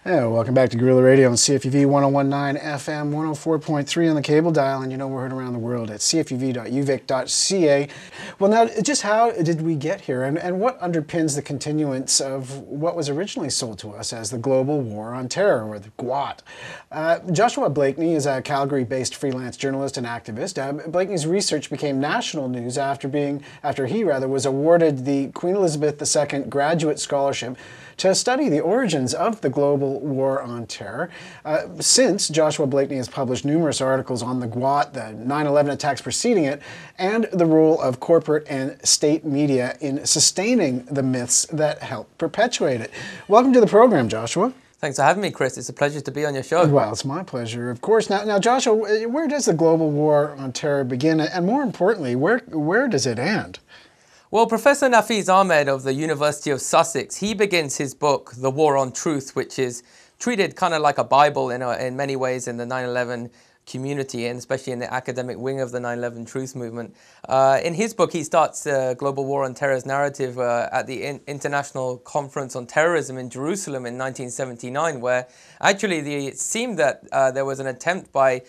Yeah, welcome back to Guerrilla Radio on CFUV 1019 FM, 104.3 on the cable dial, and you know we're heard around the world at cfuv.uvic.ca. Well, now, just how did we get here, and what underpins the continuance of what was originally sold to us as the Global War on Terror, or the GWOT? Joshua Blakeney is a Calgary-based freelance journalist and activist. Blakeney's research became national news after he was awarded the Queen Elizabeth II Graduate Scholarship to study the origins of the global war on terror. Since, Joshua Blakeney has published numerous articles on the GWOT, the 9/11 attacks preceding it, and the role of corporate and state media in sustaining the myths that help perpetuate it. Welcome to the program, Joshua. Thanks for having me, Chris. It's a pleasure to be on your show. Well, it's my pleasure, of course. Now, Joshua, where does the global war on terror begin, and more importantly, where does it end? Well, Professor Nafeez Ahmed of the University of Sussex, he begins his book, The War on Truth, which is treated kind of like a Bible in many ways in the 9/11 community, and especially in the academic wing of the 9/11 truth movement. In his book, he starts the Global War on Terror's narrative at the International Conference on Terrorism in Jerusalem in 1979, where actually it seemed that there was an attempt by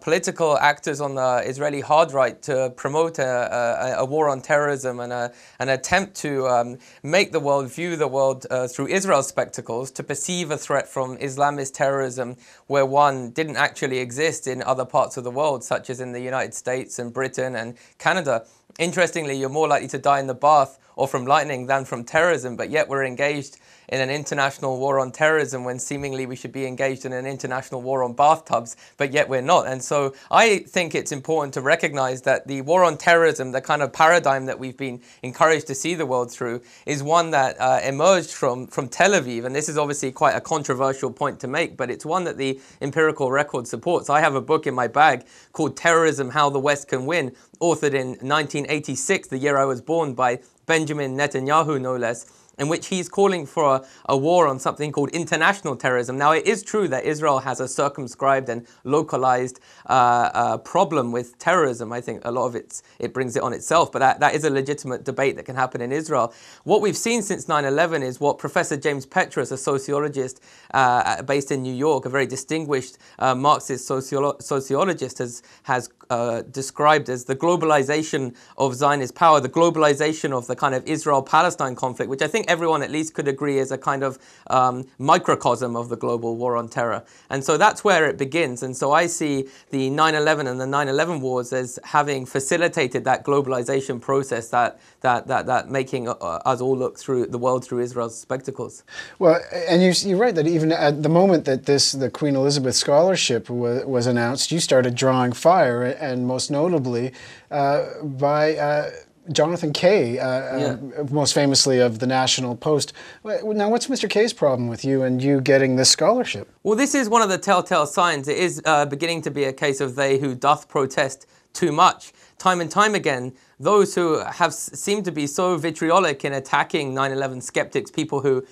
political actors on the Israeli hard right to promote a war on terrorism and an attempt to make the world view the world through Israel's spectacles, to perceive a threat from Islamist terrorism where one didn't actually exist in other parts of the world, such as in the United States and Britain and Canada. Interestingly, you're more likely to die in the bath or from lightning than from terrorism, but yet we're engaged in an international war on terrorism when seemingly we should be engaged in an international war on bathtubs, but yet we're not. And so I think it's important to recognize that the war on terrorism, the kind of paradigm that we've been encouraged to see the world through, is one that emerged from Tel Aviv. And this is obviously quite a controversial point to make, but it's one that the empirical record supports. I have a book in my bag called Terrorism, How the West Can Win, authored in 1986, the year I was born, by Benjamin Netanyahu, no less, in which he's calling for a war on something called international terrorism. Now, it is true that Israel has a circumscribed and localized problem with terrorism. I think a lot of it brings it on itself, but that is a legitimate debate that can happen in Israel. What we've seen since 9/11 is what Professor James Petrus, a sociologist based in New York, a very distinguished Marxist sociologist, has described as the globalization of Zionist power, the globalization of the kind of Israel-Palestine conflict, which I think everyone at least could agree is a kind of microcosm of the global war on terror. And so that's where it begins. And so I see the 9/11 and the 9/11 wars as having facilitated that globalization process, that making us all look through the world through Israel's spectacles. Well, and you're right that even at the moment that the Queen Elizabeth Scholarship was announced, you started drawing fire, and most notably by Jonathan Kay, most famously of the National Post. Now, what's Mr. Kay's problem with you and you getting this scholarship? Well, this is one of the telltale signs. It is beginning to be a case of they who doth protest too much. Time and time again, those who have seemed to be so vitriolic in attacking 9/11 skeptics, people who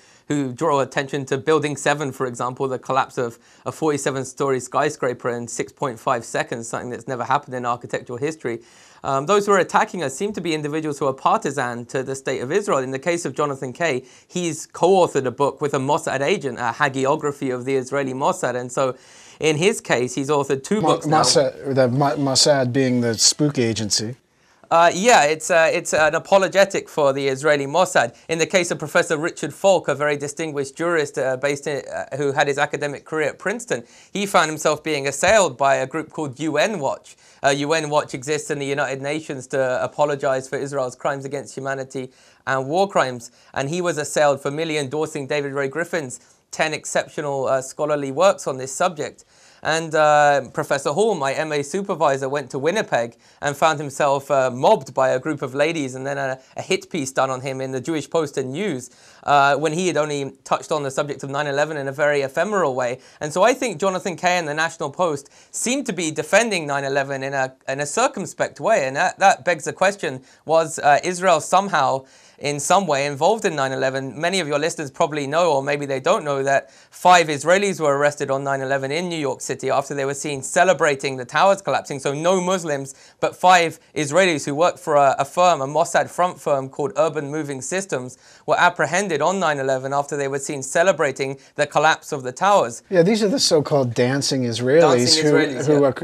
draw attention to Building 7, for example, the collapse of a 47-story skyscraper in 6.5 seconds, something that's never happened in architectural history. Those who are attacking us seem to be individuals who are partisan to the state of Israel. In the case of Jonathan Kay, he's co-authored a book with a Mossad agent, a hagiography of the Israeli Mossad. And so in his case, he's authored two books now. Mossad being the spook agency. It's an apologetic for the Israeli Mossad. In the case of Professor Richard Falk, a very distinguished jurist who had his academic career at Princeton, he found himself being assailed by a group called UN Watch. UN Watch exists in the United Nations to apologize for Israel's crimes against humanity and war crimes. And he was assailed for merely endorsing David Ray Griffin's 10 exceptional scholarly works on this subject. And Professor Hall, my MA supervisor, went to Winnipeg and found himself mobbed by a group of ladies, and then a hit piece done on him in the Jewish Post and News when he had only touched on the subject of 9/11 in a very ephemeral way. And so I think Jonathan Kay and the National Post seem to be defending 9/11 in a circumspect way. And that begs the question, was Israel somehow in some way involved in 9/11. Many of your listeners probably know, or maybe they don't know, that 5 Israelis were arrested on 9/11 in New York City after they were seen celebrating the towers collapsing. So no Muslims, but 5 Israelis who worked for a firm, a Mossad front firm called Urban Moving Systems, were apprehended on 9/11 after they were seen celebrating the collapse of the towers. Yeah, these are the so-called dancing Israelis,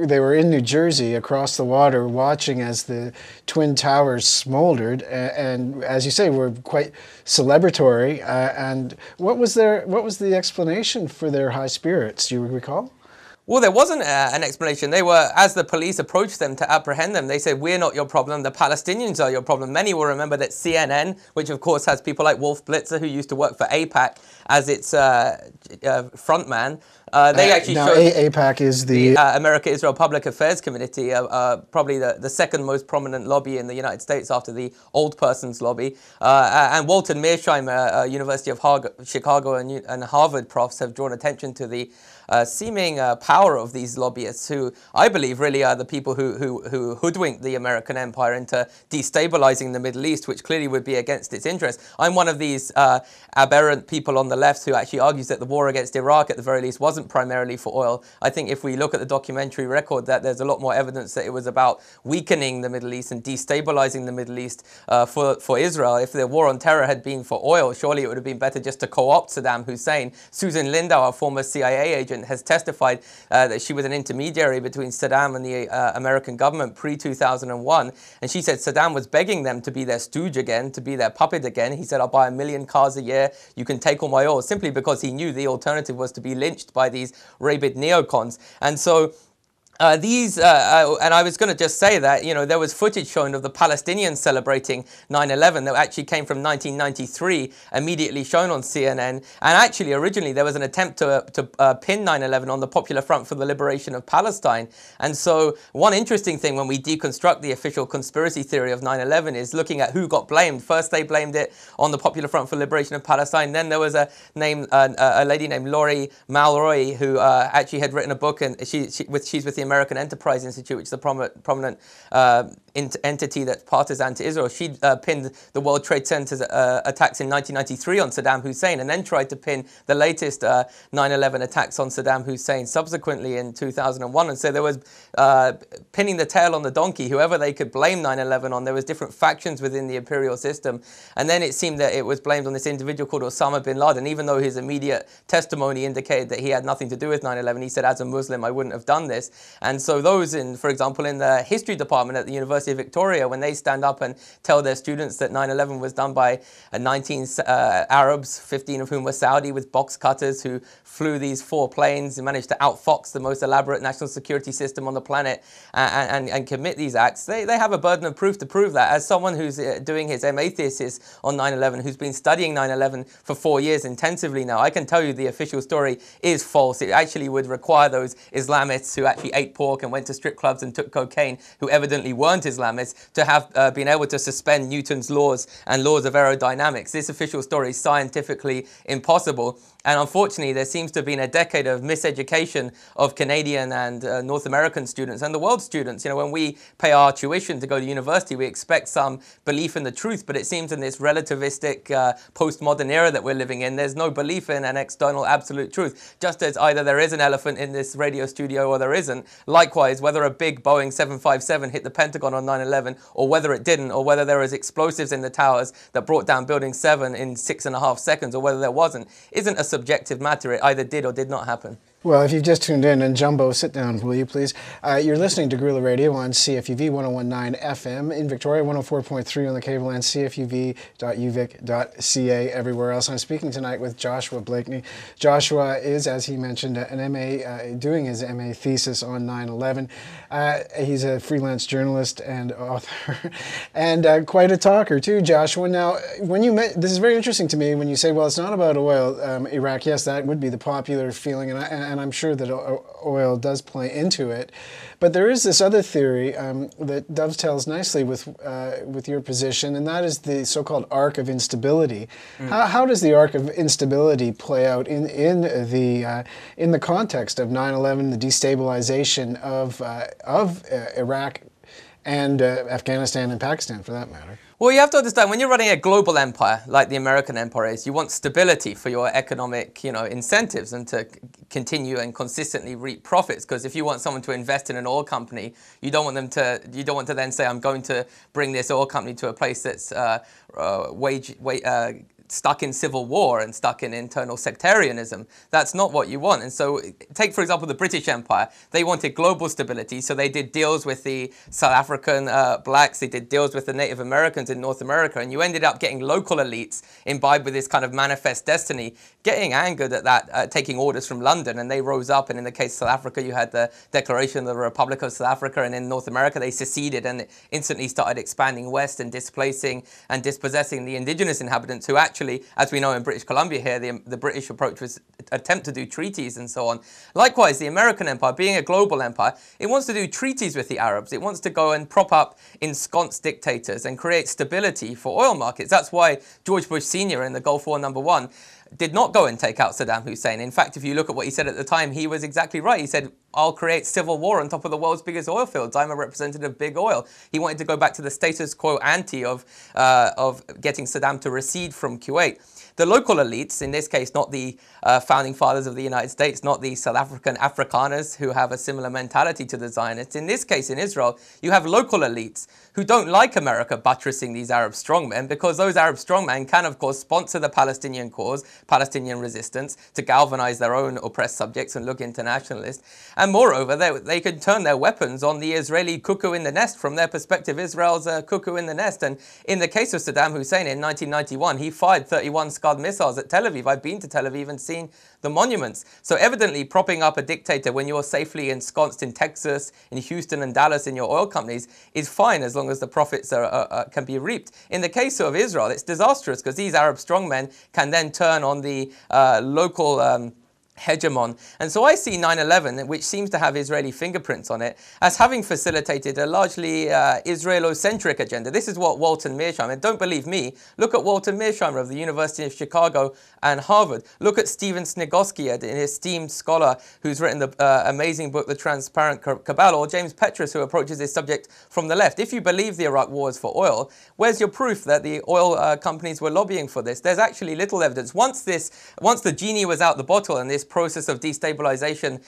they were in New Jersey across the water watching as the Twin Towers smoldered, and as you say, were quite celebratory. And what was the explanation for their high spirits? Do you recall? Well, there wasn't an explanation. They were, as the police approached them to apprehend them, they said, "We're not your problem, the Palestinians are your problem." Many will remember that CNN, which of course has people like Wolf Blitzer, who used to work for AIPAC, as its frontman. They actually now, showed AIPAC is the America-Israel Public Affairs Committee, probably the second most prominent lobby in the United States after the Old Persons Lobby. And Walter Mearsheimer, University of Chicago and Harvard profs have drawn attention to the seeming power of these lobbyists, who I believe really are the people who hoodwinked the American empire into destabilizing the Middle East, which clearly would be against its interests. I'm one of these aberrant people on the left who actually argues that the war against Iraq, at the very least, wasn't primarily for oil. I think if we look at the documentary record, that there's a lot more evidence that it was about weakening the Middle East and destabilizing the Middle East for Israel. If the war on terror had been for oil, surely it would have been better just to co-opt Saddam Hussein. Susan Lindau, a former CIA agent, has testified that she was an intermediary between Saddam and the American government pre-2001, and she said Saddam was begging them to be their stooge again, to be their puppet again. He said, "I'll buy 1 million cars a year, you can take all my oil," simply because he knew the alternative was to be lynched by these rabid neocons. And so and I was going to just say that, you know, there was footage shown of the Palestinians celebrating 9/11 that actually came from 1993, immediately shown on CNN. And actually, originally, there was an attempt to pin 9/11 on the Popular Front for the Liberation of Palestine. And so one interesting thing when we deconstruct the official conspiracy theory of 9/11 is looking at who got blamed. First, they blamed it on the Popular Front for Liberation of Palestine. Then there was a lady named Laurie Malroy, who actually had written a book, and she's with the American Enterprise Institute, which is a prominent entity that's partisan to Israel. She pinned the World Trade Center attacks in 1993 on Saddam Hussein, and then tried to pin the latest 9/11 attacks on Saddam Hussein subsequently in 2001. And so there was pinning the tail on the donkey, whoever they could blame 9/11 on. There was different factions within the imperial system. And then it seemed that it was blamed on this individual called Osama bin Laden, even though his immediate testimony indicated that he had nothing to do with 9/11. He said, "As a Muslim, I wouldn't have done this." And so those for example, in the history department at the University of Victoria, when they stand up and tell their students that 9/11 was done by 19 Arabs, 15 of whom were Saudi, with box cutters, who flew these 4 planes and managed to outfox the most elaborate national security system on the planet and commit these acts, they have a burden of proof to prove that. As someone who's doing his MA thesis on 9/11, who's been studying 9/11 for 4 years intensively now, I can tell you the official story is false. It actually would require those Islamists who actually ate pork and went to strip clubs and took cocaine, who evidently weren't Islamists, to have been able to suspend Newton's laws and laws of aerodynamics. This official story is scientifically impossible. And unfortunately, there seems to have been a decade of miseducation of Canadian and North American students and the world students. You know, when we pay our tuition to go to university, we expect some belief in the truth, but it seems in this relativistic postmodern era that we're living in, there's no belief in an external absolute truth. Just as either there is an elephant in this radio studio or there isn't. Likewise, whether a big Boeing 757 hit the Pentagon on 9/11 or whether it didn't, or whether there was explosives in the towers that brought down Building 7 in 6.5 seconds, or whether there wasn't, isn't a subjective matter. It either did or did not happen. Well, if you've just tuned in, and Jumbo, sit down, will you please? You're listening to Guerrilla Radio on CFUV 101.9 FM in Victoria, 104.3 on the cable, and cfuv.uvic.ca everywhere else. I'm speaking tonight with Joshua Blakeney. Joshua is, as he mentioned, an MA, doing his MA thesis on 9/11. He's a freelance journalist and author, and quite a talker too, Joshua. Now, when you this is very interesting to me when you say, well, it's not about oil, Iraq. Yes, that would be the popular feeling, and I'm sure that oil does play into it. But there is this other theory that dovetails nicely with your position, and that is the so-called arc of instability. How does the arc of instability play out in the context of 9/11, the destabilization of Iraq and Afghanistan and Pakistan, for that matter? Well, you have to understand, when you're running a global empire like the American empire is, you want stability for your economic, incentives and to continue and consistently reap profits. Because if you want someone to invest in an oil company, you don't want to then say, I'm going to bring this oil company to a place that's stuck in civil war and stuck in internal sectarianism. That's not what you want. And so take, for example, the British Empire. They wanted global stability, so they did deals with the South African blacks, they did deals with the Native Americans in North America, and you ended up getting local elites imbibed with this kind of manifest destiny, getting angered at that, taking orders from London, and they rose up. And in the case of South Africa, you had the Declaration of the Republic of South Africa, and in North America, they seceded and instantly started expanding west and displacing and dispossessing the indigenous inhabitants who actually, as we know in British Columbia here, the British approach was attempt to do treaties and so on. Likewise, the American empire, being a global empire, it wants to do treaties with the Arabs. It wants to go and prop up ensconced dictators and create stability for oil markets. That's why George Bush Sr. in the Gulf War #1 did not go and take out Saddam Hussein. In fact, if you look at what he said at the time, he was exactly right. He said, I'll create civil war on top of the world's biggest oil fields. I'm a representative of big oil. He wanted to go back to the status quo ante of getting Saddam to recede from Kuwait. The local elites, in this case, not the founding fathers of the United States, not the South African Afrikaners who have a similar mentality to the Zionists. In this case, in Israel, you have local elites who don't like America buttressing these Arab strongmen, because those Arab strongmen can, of course, sponsor the Palestinian cause, Palestinian resistance, to galvanize their own oppressed subjects and look internationalist. And moreover, they could turn their weapons on the Israeli cuckoo in the nest. From their perspective, Israel's a cuckoo in the nest. And in the case of Saddam Hussein in 1991, he fired 31 Scud missiles at Tel Aviv. I've been to Tel Aviv and seen the monuments. So evidently, propping up a dictator when you're safely ensconced in Texas, in Houston and Dallas in your oil companies is fine, as long as the profits can be reaped. In the case of Israel, it's disastrous, because these Arab strongmen can then turn on the local hegemon. And so I see 9/11, which seems to have Israeli fingerprints on it, as having facilitated a largely Israelocentric agenda. This is what Walter Mearsheimer, and don't believe me, look at Walter Mearsheimer of the University of Chicago and Harvard. Look at Stephen Snigoski, an esteemed scholar who's written the amazing book, The Transparent Cabal, or James Petrus, who approaches this subject from the left. If you believe the Iraq war is for oil, where's your proof that the oil companies were lobbying for this? There's actually little evidence. Once the genie was out the bottle and this process of destabilization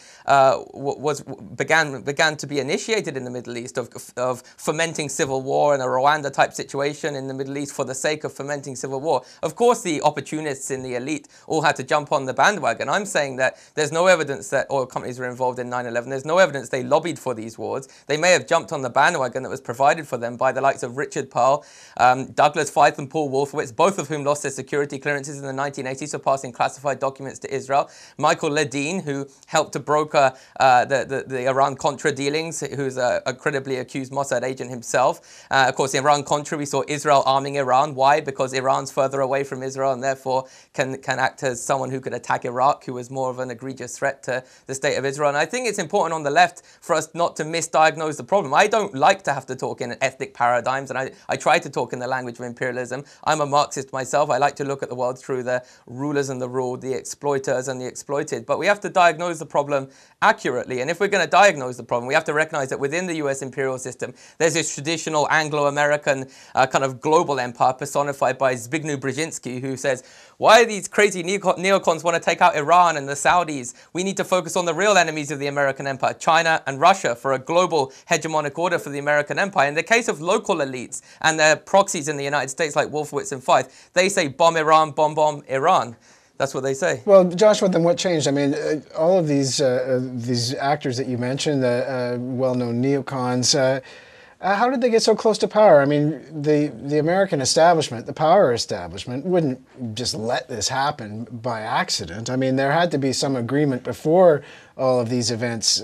began to be initiated in the Middle East, of fomenting civil war and a Rwanda type situation in the Middle East for the sake of fomenting civil war. Of course, the opportunists in the elite all had to jump on the bandwagon. I'm saying that there's no evidence that oil companies were involved in 9/11. There's no evidence they lobbied for these wars. They may have jumped on the bandwagon that was provided for them by the likes of Richard Pearl, Douglas Feith and Paul Wolfowitz, both of whom lost their security clearances in the 1980s for passing classified documents to Israel. Michael Ledeen, who helped to broker the Iran-Contra dealings, who's a credibly accused Mossad agent himself. Of course, in Iran-Contra, we saw Israel arming Iran. Why? Because Iran's further away from Israel and therefore can act as someone who could attack Iraq, who was more of an egregious threat to the state of Israel. And I think it's important on the left for us not to misdiagnose the problem. I don't like to have to talk in ethnic paradigms, and I try to talk in the language of imperialism. I'm a Marxist myself. I like to look at the world through the rulers and the ruled, the exploiters and the exploited. But we have to diagnose the problem accurately. And if we're going to diagnose the problem, we have to recognize that within the US imperial system, there's this traditional Anglo-American kind of global empire personified by Zbigniew Brzezinski, who says, why these crazy neocons want to take out Iran and the Saudis? We need to focus on the real enemies of the American empire, China and Russia, for a global hegemonic order for the American empire. In the case of local elites and their proxies in the United States like Wolfowitz and Feith, they say bomb Iran, bomb Iran. That's what they say. Well, Joshua, then what changed? I mean, all of these actors that you mentioned, the well-known neocons, how did they get so close to power? I mean, the American establishment, the power establishment, wouldn't just let this happen by accident. I mean, there had to be some agreement before all of these events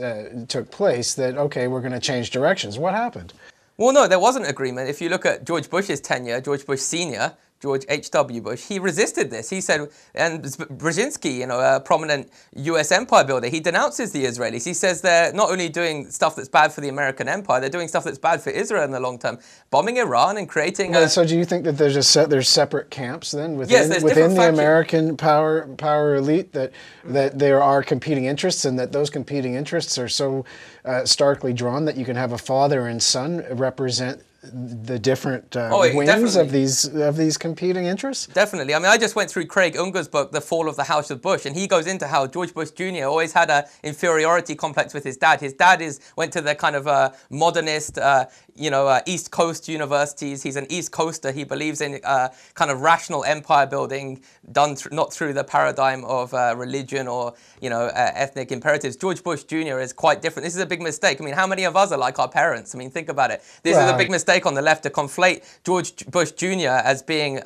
took place that, okay, we're going to change directions. What happened? Well, no, there wasn't agreement. If you look at George Bush's tenure, George Bush Sr., George H.W. Bush, he resisted this. He said, and Brzezinski, a prominent U.S. empire builder, he denounces the Israelis. He says they're not only doing stuff that's bad for the American empire, they're doing stuff that's bad for Israel in the long term, bombing Iran and creating. So do you think that there's separate camps then within the American power elite, that there are competing interests, and that those competing interests are so starkly drawn that you can have a father and son represent the different wings definitely. of these competing interests? Definitely. I mean, I just went through Craig Unger's book, The Fall of the House of Bush, and he goes into how George Bush Jr. always had an inferiority complex with his dad. His dad went to the kind of modernist, East Coast universities. He's an East Coaster. He believes in kind of rational empire building done not through the paradigm of religion or, ethnic imperatives. George Bush Jr. is quite different. This is a big mistake. I mean, how many of us are like our parents? I mean, think about it. This is a big mistake on the left to conflate George Bush Jr. as being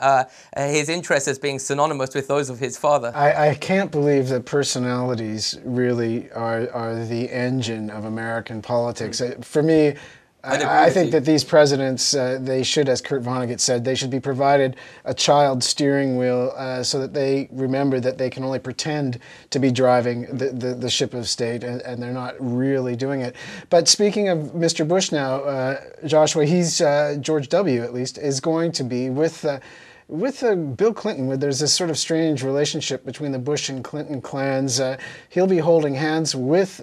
his interests as being synonymous with those of his father. I can't believe that personalities really are the engine of American politics. For me, I think that these presidents, they should, as Kurt Vonnegut said, they should be provided a child steering wheel so that they remember that they can only pretend to be driving the ship of state, and they're not really doing it. But speaking of Mr. Bush now, Joshua, he's, George W. at least, is going to be with Bill Clinton, where there's this sort of strange relationship between the Bush and Clinton clans. He'll be holding hands with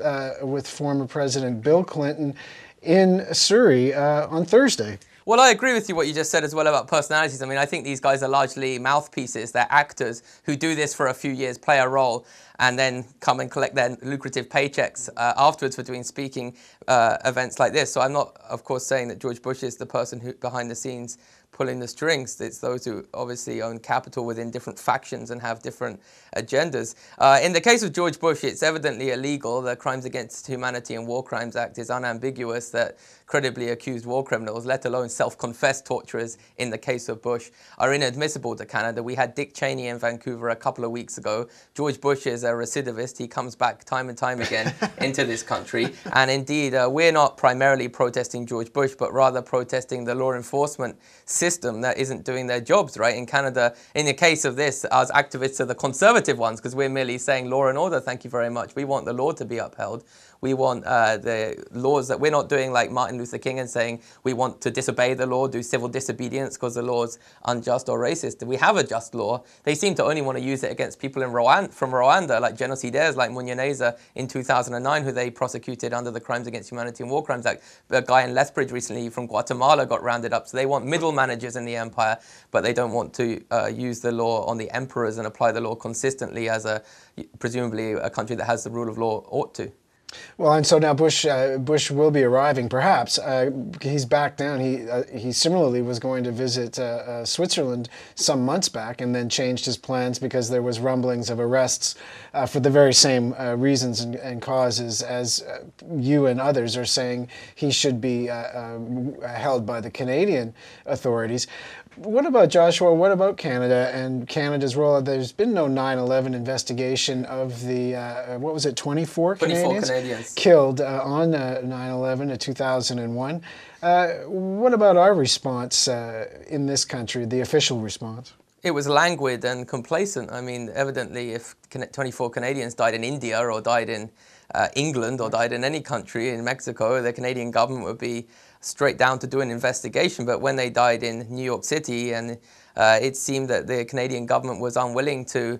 former President Bill Clinton in Surrey on Thursday. Well, I agree with you what you just said as well about personalities. I mean, I think these guys are largely mouthpieces. They're actors who do this for a few years, play a role, and then come and collect their lucrative paychecks afterwards for doing speaking events like this. So I'm not, of course, saying that George Bush is the person who behind the scenes pulling the strings. It's those who obviously own capital within different factions and have different agendas. In the case of George Bush, it's evidently illegal. The Crimes Against Humanity and War Crimes Act is unambiguous that credibly accused war criminals, let alone self-confessed torturers in the case of Bush, are inadmissible to Canada. We had Dick Cheney in Vancouver a couple of weeks ago. George Bush is a recidivist. He comes back time and time again into this country. And indeed, we're not primarily protesting George Bush, but rather protesting the law enforcement system that isn't doing their jobs, right? In Canada, in the case of this, as activists are the conservative ones, because we're merely saying law and order, thank you very much. We want the law to be upheld. We want the laws that we're not doing like Martin Luther King and saying we want to disobey the law, do civil disobedience because the law's unjust or racist. We have a just law. They seem to only want to use it against people in from Rwanda, like genocidaires like Munyaneza in 2009, who they prosecuted under the Crimes Against Humanity and War Crimes Act. A guy in Lethbridge recently from Guatemala got rounded up. So they want middle managers in the empire, but they don't want to use the law on the emperors and apply the law consistently as presumably a country that has the rule of law ought to. Well, and so now Bush will be arriving, perhaps. He's back down. He similarly was going to visit Switzerland some months back and then changed his plans because there was rumblings of arrests for the very same reasons and causes as you and others are saying he should be held by the Canadian authorities. What about, Joshua, what about Canada and Canada's role? There's been no 9/11 investigation of the, what was it, 24 Canadians killed on 9/11 of 2001. What about our response in this country, the official response? It was languid and complacent. I mean, evidently, if 24 Canadians died in India or died in England or died in any country, in Mexico, the Canadian government would be straight down to do an investigation. But when they died in New York City, and it seemed that the Canadian government was unwilling to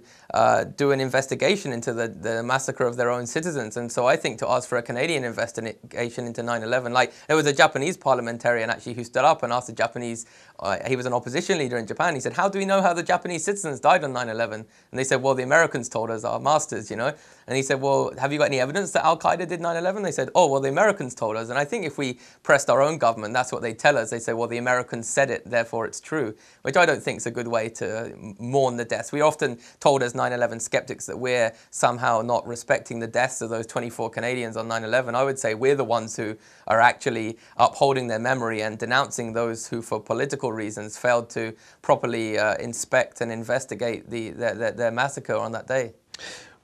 do an investigation into the massacre of their own citizens. And so I think to ask for a Canadian investigation into 9/11, like there was a Japanese parliamentarian actually who stood up and asked the Japanese, he was an opposition leader in Japan, he said, how do we know how the Japanese citizens died on 9/11? And they said, well, the Americans told us, our masters, you know. And he said, well, have you got any evidence that Al-Qaeda did 9/11? They said, oh, well, the Americans told us. And I think if we pressed our own government, that's what they tell us. They say, well, the Americans said it, therefore it's true, which I don't think is a good way to mourn the deaths. We're often told as 9/11 skeptics that we're somehow not respecting the deaths of those 24 Canadians on 9/11. I would say we're the ones who are actually upholding their memory and denouncing those who, for political reasons, failed to properly inspect and investigate their massacre on that day.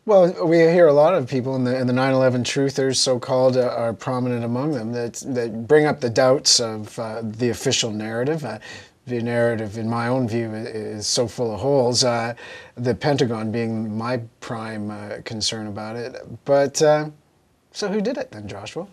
Well, we hear a lot of people in the 9/11 truthers, so-called, are prominent among them, that bring up the doubts of the official narrative. The narrative, in my own view, is so full of holes, the Pentagon being my prime concern about it. But, so who did it then, Joshua?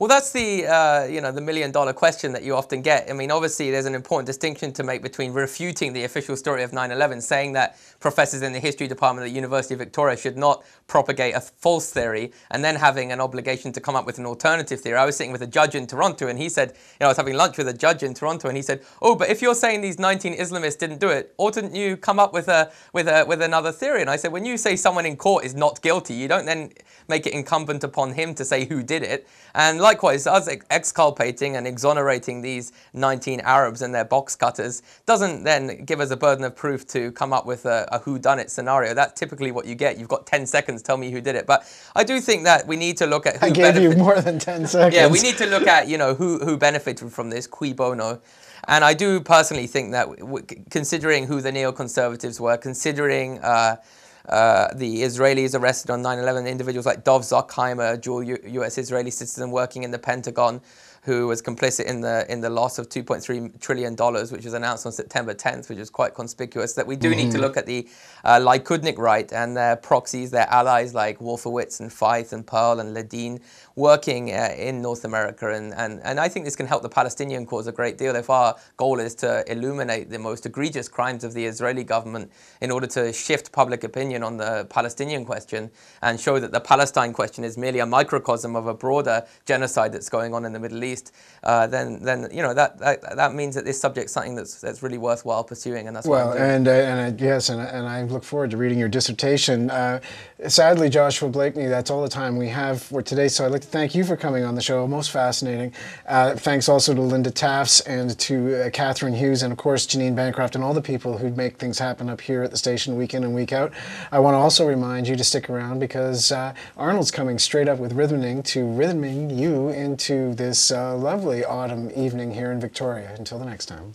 Well, that's the the million-dollar question that you often get. I mean, obviously, there's an important distinction to make between refuting the official story of 9/11, saying that professors in the history department at the University of Victoria should not propagate a false theory, and then having an obligation to come up with an alternative theory. I was sitting with a judge in Toronto, and he said, I was having lunch with a judge in Toronto, and he said, "Oh, but if you're saying these 19 Islamists didn't do it, oughtn't you come up with another theory?" And I said, when you say someone in court is not guilty, you don't then make it incumbent upon him to say who did it. And likewise, us exculpating and exonerating these 19 Arabs and their box cutters doesn't then give us a burden of proof to come up with a whodunit scenario. That's typically what you get. You've got 10 seconds, tell me who did it. But I do think that we need to look at who I gave you more than 10 seconds. Yeah, we need to look at, who benefited from this, cui bono. And I do personally think that considering who the neoconservatives were, considering the Israelis arrested on 9/11, individuals like Dov Zockheimer, a dual U.S.-Israeli citizen working in the Pentagon, who was complicit in the loss of $2.3 trillion, which was announced on September 10th, which is quite conspicuous, that we do need to look at the Likudnik right and their proxies, their allies like Wolfowitz and Feith and Pearl and Ledeen, working in North America. And I think this can help the Palestinian cause a great deal if our goal is to illuminate the most egregious crimes of the Israeli government in order to shift public opinion on the Palestinian question and show that the Palestine question is merely a microcosm of a broader genocide that's going on in the Middle East. Then that means that this subject's something that's really worthwhile pursuing, and that's well. And I look forward to reading your dissertation. Sadly, Joshua Blakeney, that's all the time we have for today. So I'd like to thank you for coming on the show. Most fascinating. Thanks also to Linda Tafts and to Catherine Hughes and of course Janine Bancroft and all the people who make things happen up here at the station week in and week out. I want to also remind you to stick around because Arnold's coming straight up with rhythming to rhythming you into this lovely autumn evening here in Victoria. Until the next time.